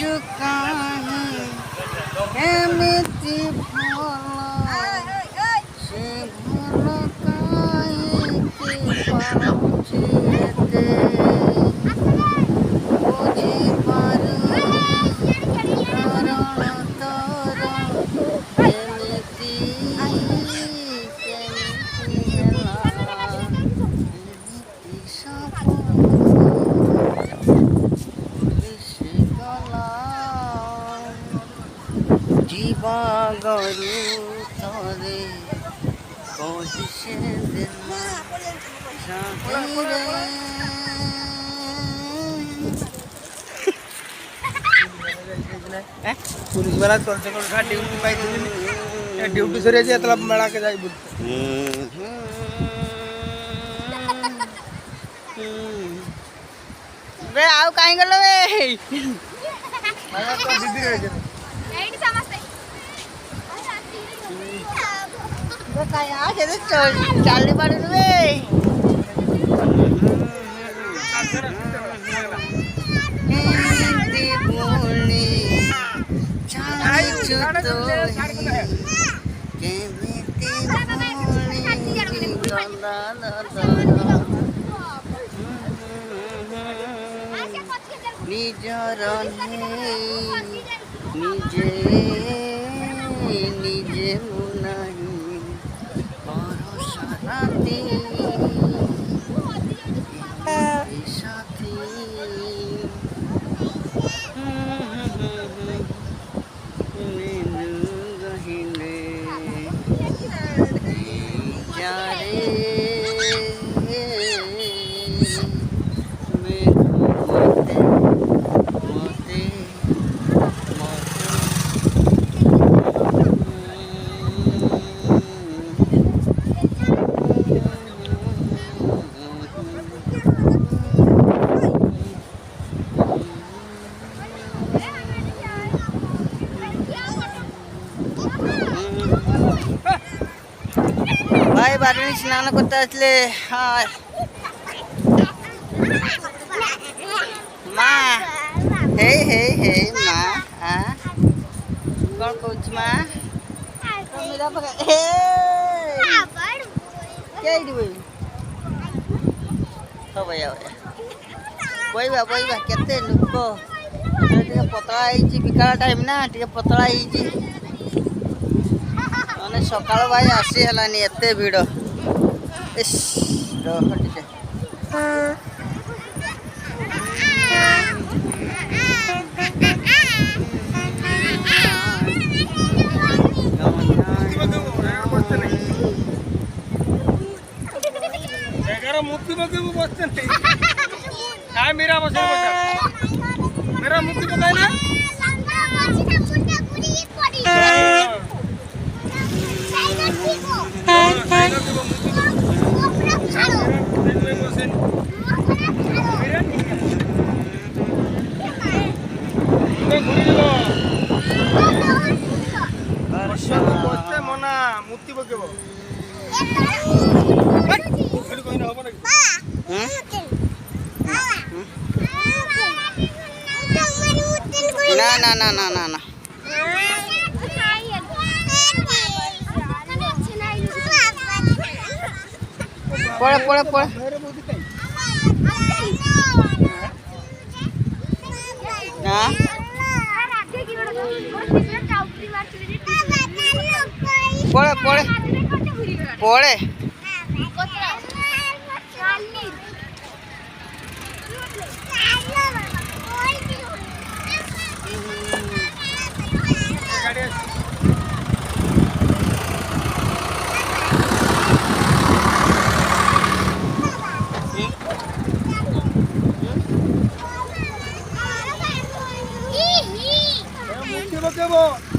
କାହିଁ ଏମିତି ଭଲ ସେ ଭଲ କାହିଁକି ପାଉଛି ଏତେ ବୁଝିପାରୁନି କାରଣ ତୋର କେମିତି ହେଲା ଏମିତି ଯିବା ଗରୁ ଥରେ କହି ସେ ଦିନ ସାଥିରେ पुलिस वाला चलते कर ड्यूटी पाई ड्यूटी सरिया जे तला मेला के जाई बोल बे आउ काई गलो बे आया तो दीदी रे एडी समस्ते बे काई आ जे चाली पाडु बे हिंदी बोली चाली तो केमिति बोली गला নিজর নিজে নিজে মুনাহি ভরসা রাতে সাথী গহিনে যারে भाई बारणी स्नान करते आसले हाँ माँ हे हे हे माँ हाँ कौन कौच माँ मेरा पका हे क्या इडी भाई हो भैया भैया बइबा केते लोक टिके पतला होइची बिकाला टाइम ना टिके पतला होइची माने सकाळ भाई आसी हलानी एते भिड़ इस रह टिके मुक्ति बगे बसते काय मेरा बसे मेरा मुक्ति बताए ना बसते मना मुक्ति बगे ना ना ना ना ना ना पड़े पड़े पड़े हाँ पड़े पड़े पड़े मुक्ति बगे